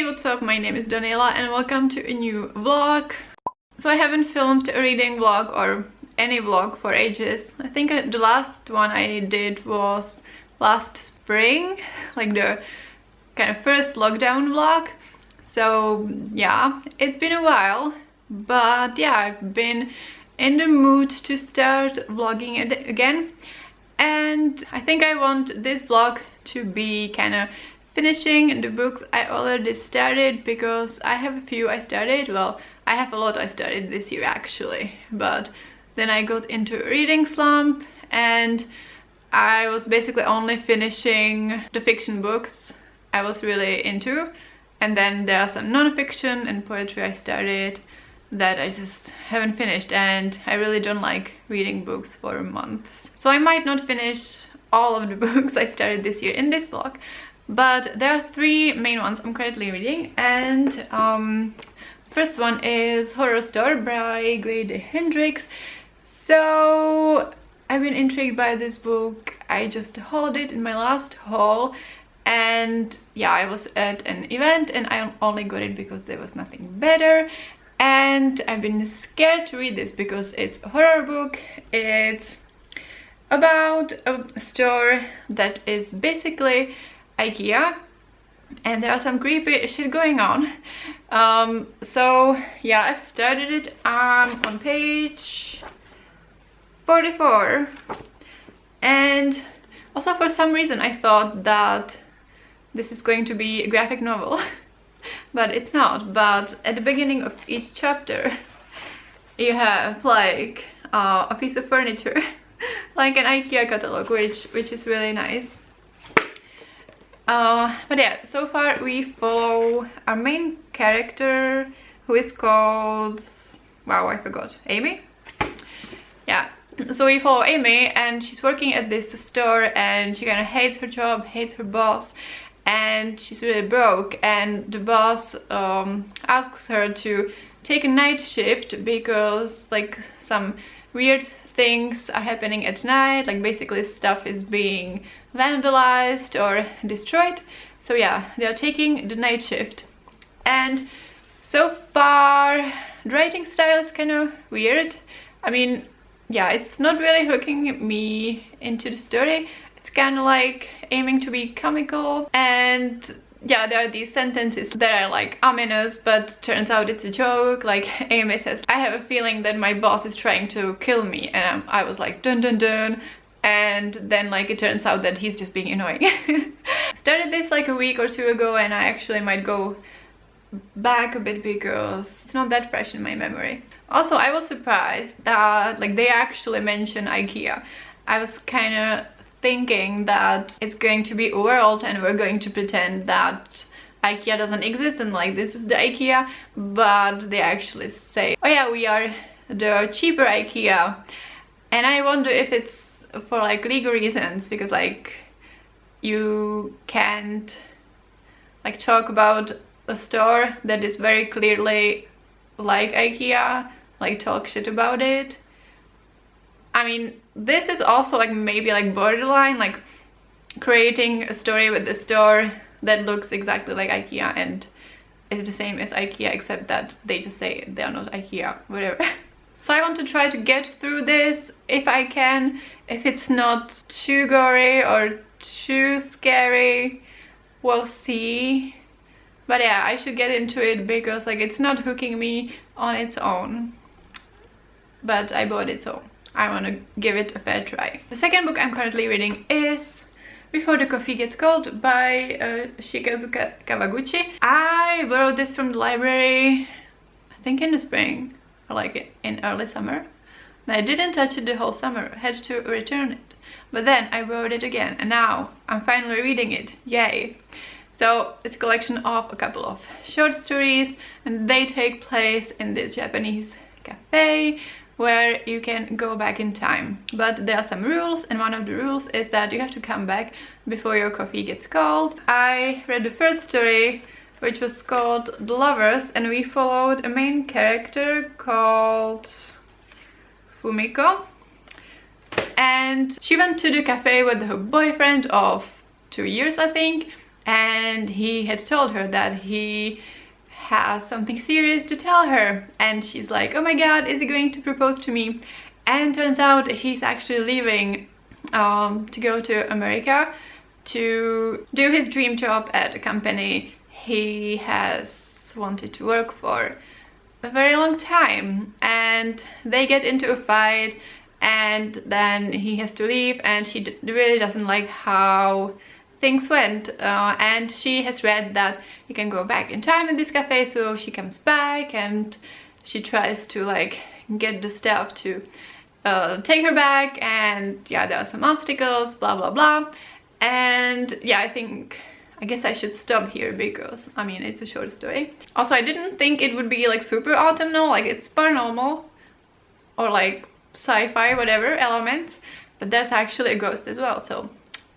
Hey, what's up? My name is Daniela and welcome to a new vlog. So I haven't filmed a reading vlog or any vlog for ages. I think the last one I did was last spring, like the kind of first lockdown vlog. So yeah, it's been a while, but yeah, I've been in the mood to start vlogging it again. And I think I want this vlog to be kind of finishing the books I already started, because I have a few I started. Well, I have a lot I started this year actually, but then I got into a reading slump and I was basically only finishing the fiction books I was really into, and then there are some non-fiction and poetry I started that I just haven't finished, and I really don't like reading books for months. So I might not finish all of the books I started this year in this vlog, but there are three main ones I'm currently reading, and first one is Horror Store by Grady Hendrix. So I've been intrigued by this book. I just hauled it in my last haul, and yeah, I was at an event and I only got it because there was nothing better. And I've been scared to read this because it's a horror book. It's about a store that is basically IKEA, and there are some creepy shit going on. So yeah, I've started it. On page 44, and also for some reason I thought that this is going to be a graphic novel. But it's not. But at the beginning of each chapter you have like a piece of furniture like an IKEA catalog, which is really nice. But yeah, so far we follow our main character, who is called, wow, I forgot, Amy? Yeah, so we follow Amy, and she's working at this store and she kind of hates her job, hates her boss, and she's really broke, and the boss asks her to take a night shift because like some weird things are happening at night, like basically stuff is being vandalized or destroyed. So yeah, they are taking the night shift, and so far the writing style is kind of weird. I mean, yeah, it's not really hooking me into the story. It's kind of like aiming to be comical, and yeah, there are these sentences that are like ominous, but turns out it's a joke. Like Amy says, I have a feeling that my boss is trying to kill me, and I was like dun dun dun, and then like it turns out that he's just being annoying. Started this like a week or two ago, and I actually might go back a bit because it's not that fresh in my memory. Also, I was surprised that like they actually mention IKEA. I was kind of thinking that it's going to be a world and we're going to pretend that IKEA doesn't exist and like this is the IKEA, but they actually say, oh yeah, we are the cheaper IKEA. And I wonder if it's for like legal reasons, because like you can't like talk about a store that is very clearly like IKEA, like talk shit about it. I mean, this is also like maybe like borderline, like creating a story with the store that looks exactly like IKEA and is the same as IKEA, except that they just say they are not IKEA, whatever. So I want to try to get through this if I can. If it's not too gory or too scary, we'll see. But yeah, I should get into it because like it's not hooking me on its own. But I bought it, so I want to give it a fair try. The second book I'm currently reading is Before the Coffee Gets Cold by Shikazu Kawaguchi. I borrowed this from the library, I think in the spring, or like in early summer. And I didn't touch it the whole summer, I had to return it. But then I borrowed it again, and now I'm finally reading it, yay! So it's a collection of a couple of short stories, and they take place in this Japanese cafe where you can go back in time. But there are some rules, and one of the rules is that you have to come back before your coffee gets cold. I read the first story, which was called The Lovers, and we followed a main character called Fumiko. And she went to the cafe with her boyfriend of 2 years, I think, and he had told her that he has something serious to tell her, and she's like, oh my god, is he going to propose to me? And turns out he's actually leaving to go to America to do his dream job at a company he has wanted to work for a very long time. And they get into a fight, and then he has to leave, and she really doesn't like how things went, and she has read that you can go back in time in this cafe, so she comes back and she tries to like get the staff to take her back, and yeah, there are some obstacles, blah blah blah. And yeah, I guess I should stop here because I mean, it's a short story. Also, I didn't think it would be like super autumnal, like it's paranormal or like sci-fi, whatever elements, but there's actually a ghost as well, so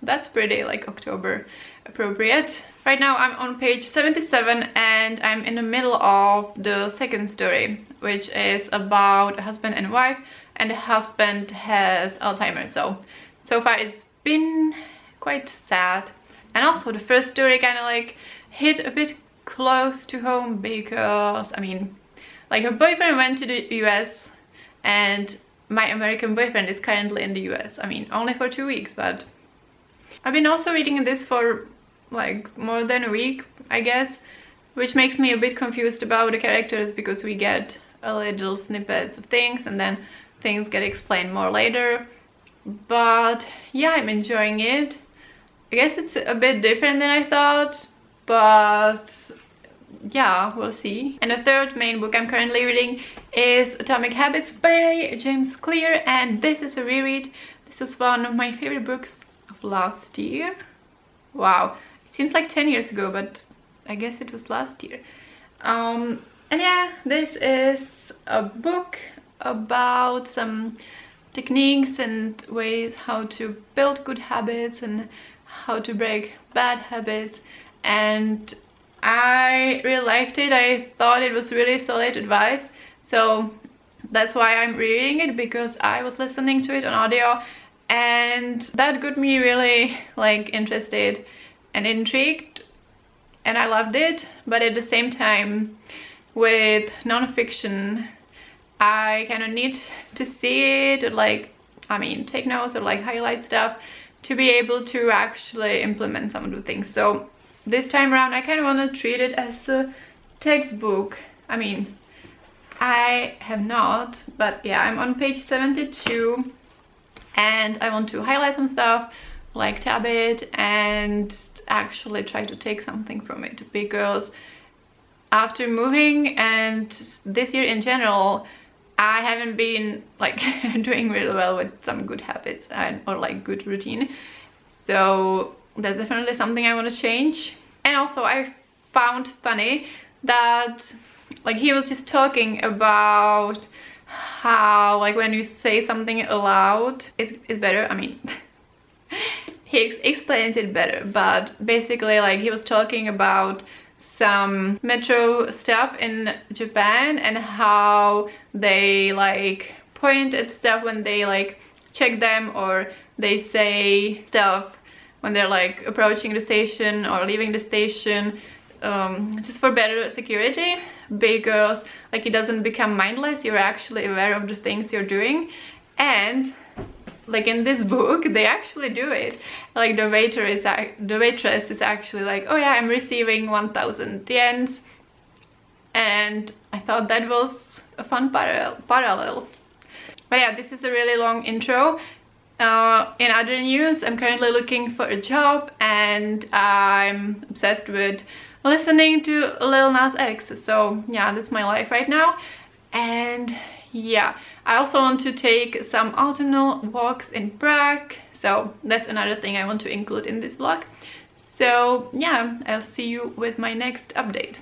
that's pretty like October appropriate. Right now I'm on page 77, and I'm in the middle of the second story, which is about a husband and wife, and the husband has Alzheimer's. So far it's been quite sad. And also the first story kind of like hit a bit close to home, because I mean, like, her boyfriend went to the US, and my American boyfriend is currently in the US. I mean, only for 2 weeks, but I've been also reading this for like more than a week, I guess, which makes me a bit confused about the characters, because we get a little snippets of things and then things get explained more later. But yeah, I'm enjoying it. I guess it's a bit different than I thought, but yeah, we'll see. And the third main book I'm currently reading is Atomic Habits by James Clear, and this is a reread. This was one of my favorite books of last year. Wow, it seems like 10 years ago, but I guess it was last year. And yeah, this is a book about some techniques and ways how to build good habits and how to break bad habits, and I really liked it. I thought it was really solid advice, so that's why I'm reading it, because I was listening to it on audio, and that got me really like interested and intrigued, and I loved it. But at the same time, with non-fiction, I kind of need to see it, or like, I mean, take notes or like highlight stuff to be able to actually implement some of the things. So this time around I kind of want to treat it as a textbook. I mean, I have not, but yeah, I'm on page 72, and I want to highlight some stuff, like tab it, and actually try to take something from it, because after moving and this year in general, I haven't been like doing really well with some good habits or like good routine. So that's definitely something I want to change. And also I found funny that like he was just talking about how like when you say something aloud it's better. I mean, he explains it better, but basically like he was talking about some metro stuff in Japan and how they like point at stuff when they like check them, or they say stuff when they're like approaching the station or leaving the station, just for better security, because like it doesn't become mindless, you're actually aware of the things you're doing. And like in this book they actually do it. Like the waitress is actually like, oh yeah, I'm receiving 1000 yens, and I thought that was a fun parallel. But yeah, this is a really long intro. In other news, I'm currently looking for a job, and I'm obsessed with listening to Lil Nas X. So yeah, that's my life right now. And yeah, I also want to take some autumnal walks in Prague, so that's another thing I want to include in this vlog. So yeah, I'll see you with my next update.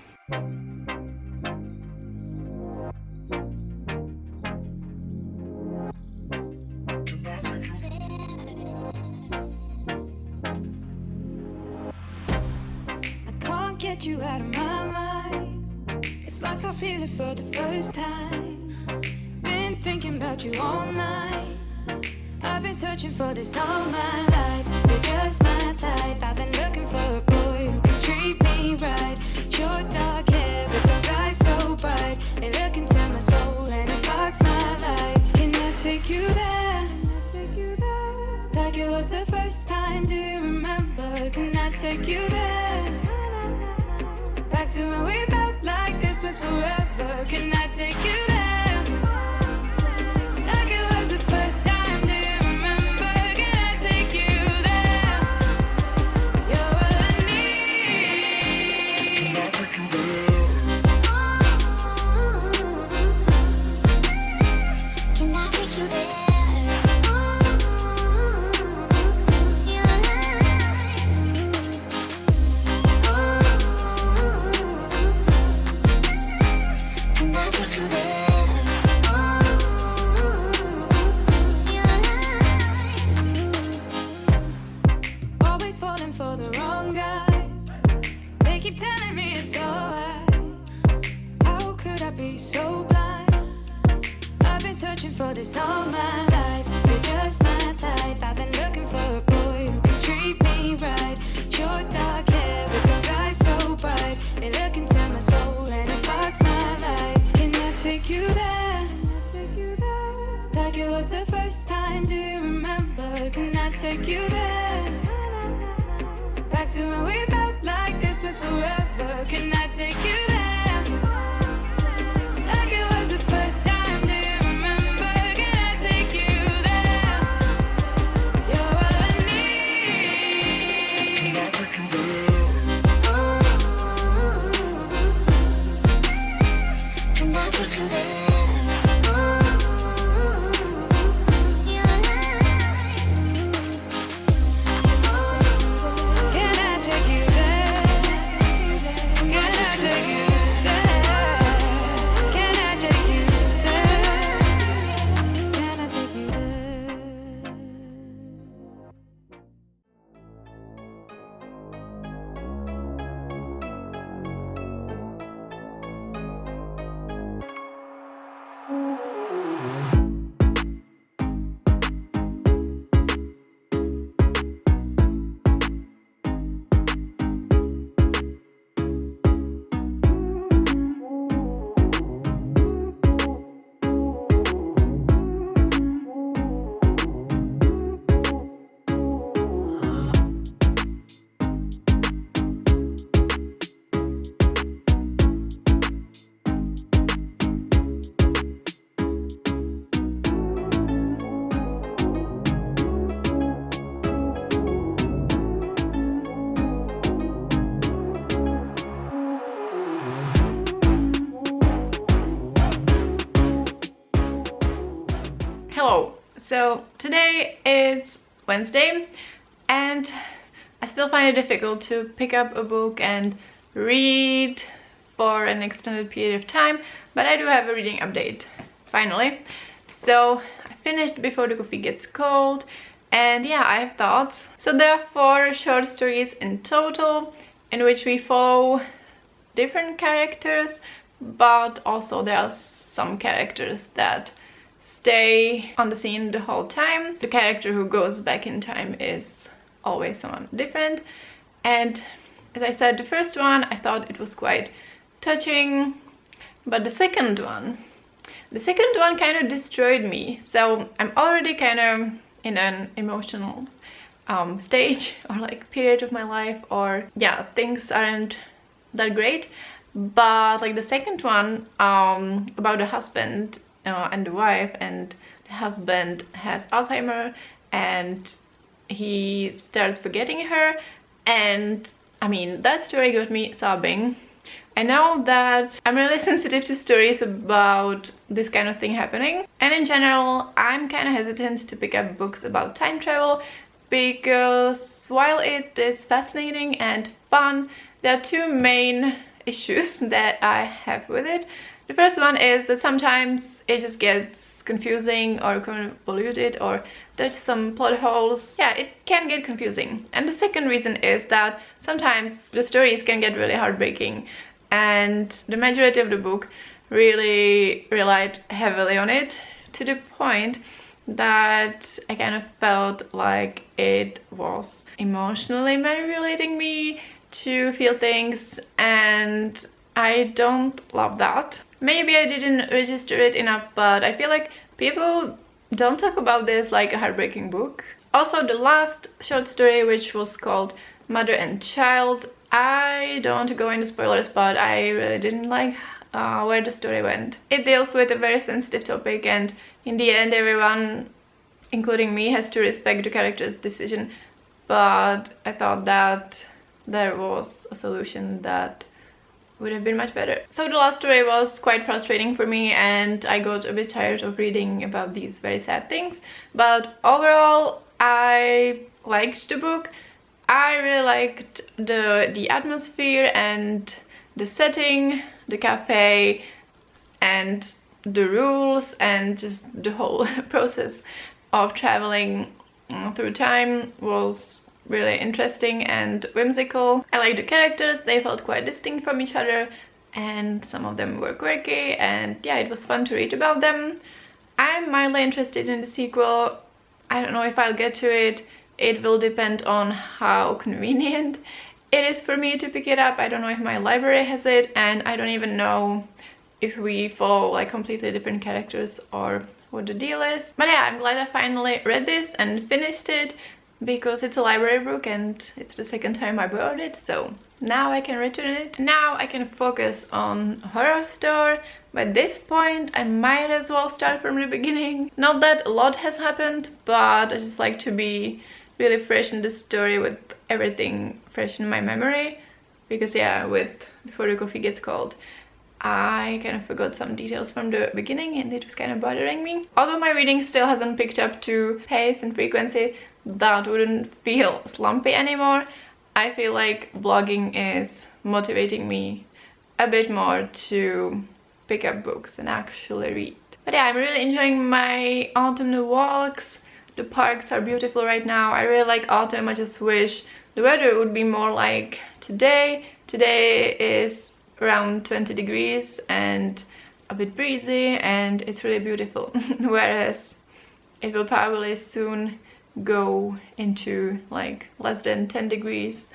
I can't get you out of my mind. It's like I feel it for the first time. Been thinking about you all night. I've been searching for this all my life. You're just my type. I've been looking for a boy who to when we felt like this was forever. Can I take you there? Like it was the first time. Do you remember? Can I take you there? You're all I need. Can I take you there? Can I take you there? Always falling for the wrong guys. They keep telling me it's alright. How could I be so blind? I've been searching for this all my life. You're just my type. I've been looking for a boy who can treat me right. Your dark hair with those eyes so bright. They look into my soul and it sparks my life. Can I take you there? Like it was the first time. Do you remember? Can I take you there? Back to when we felt like this was forever. Can I take you there? Like it was the first time. Do you remember? Can I take you there? You're all I need. Can I take you there? Can I take you there? Can I take you there? Can I take you there? Can I take you there? Can I take you there? Hello, so today is Wednesday and I still find it difficult to pick up a book and read for an extended period of time, but I do have a reading update finally. So I finished Before the Coffee Gets Cold, and yeah, I have thoughts. So there are 4 short stories in total in which we follow different characters, but also there are some characters that stay on the scene the whole time. The character who goes back in time is always someone different, and as I said, the first one I thought it was quite touching, but the second one kind of destroyed me. So I'm already kind of in an emotional stage or like period of my life, or yeah, things aren't that great, but like the second one about the husband and the wife, and the husband has Alzheimer and he starts forgetting her, and I mean, that story got me sobbing. I know that I'm really sensitive to stories about this kind of thing happening, and in general I'm kind of hesitant to pick up books about time travel because while it is fascinating and fun, there are 2 main issues that I have with it. The first one is that sometimes it just gets confusing or convoluted, or there's some plot holes. Yeah, it can get confusing. And the second reason is that sometimes the stories can get really heartbreaking, and the majority of the book really relied heavily on it, to the point that I kind of felt like it was emotionally manipulating me to feel things, and I don't love that. Maybe I didn't register it enough, but I feel like people don't talk about this like a heartbreaking book. Also, the last short story, which was called Mother and Child, I don't want to go into spoilers, but I really didn't like where the story went. It deals with a very sensitive topic, and in the end everyone, including me, has to respect the character's decision, but I thought that there was a solution that would have been much better. So the last story was quite frustrating for me, and I got a bit tired of reading about these very sad things, but overall I liked the book. I really liked the atmosphere and the setting, the cafe, and the rules, and just the whole process of traveling through time was really interesting and whimsical. I liked the characters, they felt quite distinct from each other, and some of them were quirky, and yeah, it was fun to read about them. I'm mildly interested in the sequel. I don't know if I'll get to it. It will depend on how convenient it is for me to pick it up. I don't know if my library has it, and I don't even know if we follow like completely different characters or what the deal is. But yeah, I'm glad I finally read this and finished it, because it's a library book and it's the second time I bought it, so now I can return it. Now I can focus on horror store. By this point I might as well start from the beginning. Not that a lot has happened, but I just like to be really fresh in the story, with everything fresh in my memory, because yeah, with Before the Coffee Gets Cold I kind of forgot some details from the beginning, and it was kind of bothering me. Although my reading still hasn't picked up to pace and frequency that wouldn't feel slumpy anymore, I feel like vlogging is motivating me a bit more to pick up books and actually read. But yeah, I'm really enjoying my autumnal walks. The parks are beautiful right now. I really like autumn. I just wish the weather would be more like today. Today is around 20 degrees and a bit breezy, and it's really beautiful. Whereas it will probably soon go into like less than 10 degrees,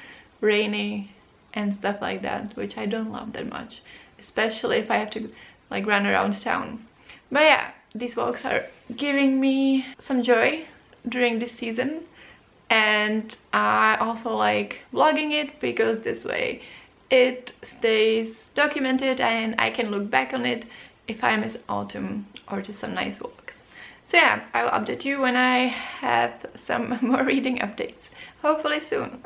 rainy and stuff like that, which I don't love that much, especially if I have to like run around town. But yeah, these walks are giving me some joy during this season, and I also like vlogging it because this way it stays documented and I can look back on it if I miss autumn or just some nice walks. So yeah, I will update you when I have some more reading updates, hopefully soon.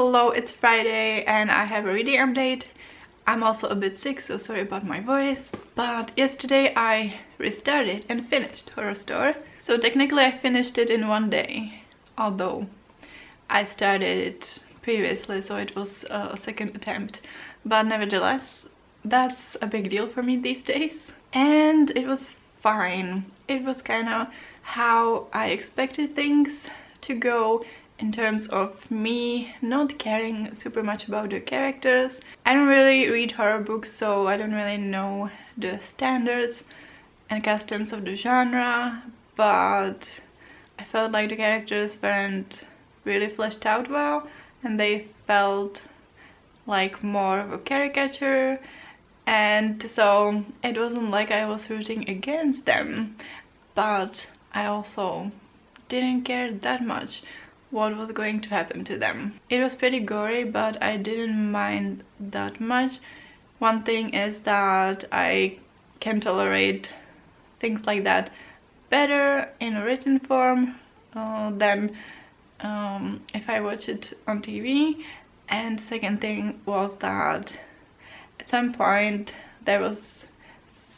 Hello, it's Friday and I have a reading update. I'm also a bit sick, so sorry about my voice. But yesterday I restarted and finished Horror Store. So technically I finished it in one day, although I started it previously, so it was a second attempt. But nevertheless, that's a big deal for me these days. And it was fine. It was kind of how I expected things to go, in terms of me not caring super much about the characters. I don't really read horror books, so I don't really know the standards and customs of the genre, but I felt like the characters weren't really fleshed out well, and they felt like more of a caricature, and so it wasn't like I was rooting against them, but I also didn't care that much what was going to happen to them. It was pretty gory, but I didn't mind that much. One thing is that I can tolerate things like that better in a written form than if I watch it on TV. And second thing was that at some point there was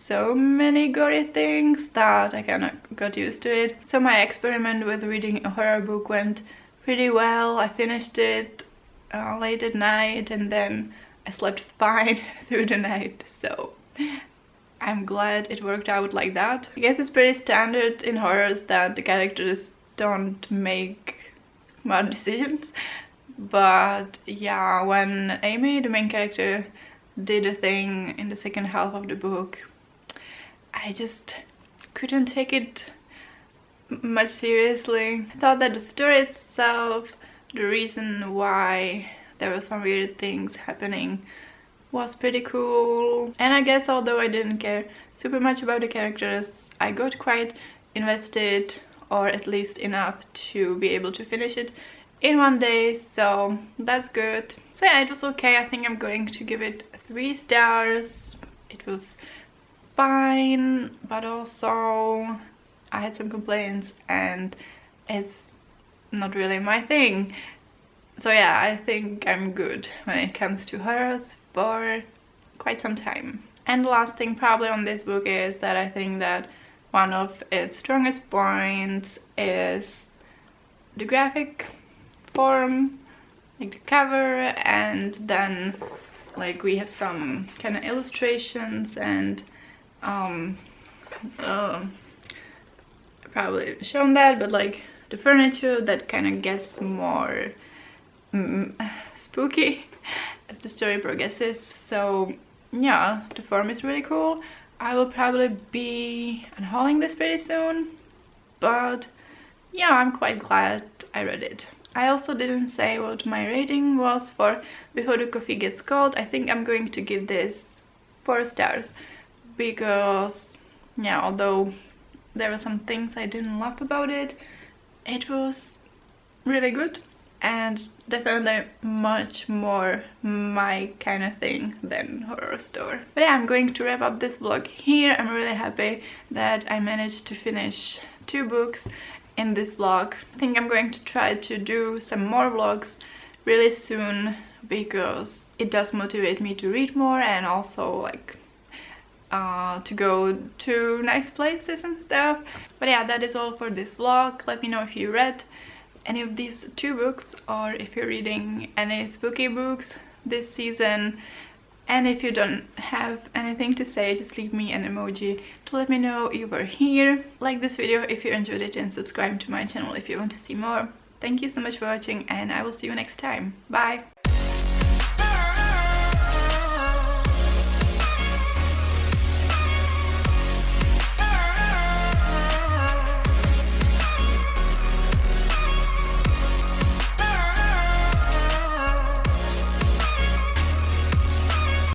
so many gory things that I kind of got used to it. So my experiment with reading a horror book went pretty well. I finished it late at night and then I slept fine through the night, so I'm glad it worked out like that. I guess it's pretty standard in horrors that the characters don't make smart decisions, but yeah, when Amy, the main character, did a thing in the second half of the book, I just couldn't take it much seriously. I thought that the story itself, the reason why there were some weird things happening, was pretty cool. And I guess although I didn't care super much about the characters, I got quite invested, or at least enough to be able to finish it in one day, so that's good. So yeah, it was okay. I think I'm going to give it 3 stars. It was fine, but also I had some complaints and it's not really my thing. So yeah, I think I'm good when it comes to horrors for quite some time. And the last thing probably on this book is that I think that one of its strongest points is the graphic form, like the cover, and then like we have some kind of illustrations and probably shown that, but like the furniture that kind of gets more spooky as the story progresses. So yeah, the form is really cool. I will probably be unhauling this pretty soon, but yeah, I'm quite glad I read it. I also didn't say what my rating was for Before the Coffee Gets Cold. I think I'm going to give this 4 stars because yeah, although there were some things I didn't love about it, it was really good and definitely much more my kind of thing than Horror Store. But yeah, I'm going to wrap up this vlog here. I'm really happy that I managed to finish 2 books in this vlog. I think I'm going to try to do some more vlogs really soon because it does motivate me to read more and also like to go to nice places and stuff. But yeah, that is all for this vlog. Let me know if you read any of these 2 books or if you're reading any spooky books this season. And if you don't have anything to say, just leave me an emoji to let me know you were here. Like this video if you enjoyed it and subscribe to my channel if you want to see more. Thank you so much for watching and I will see you next time. Bye!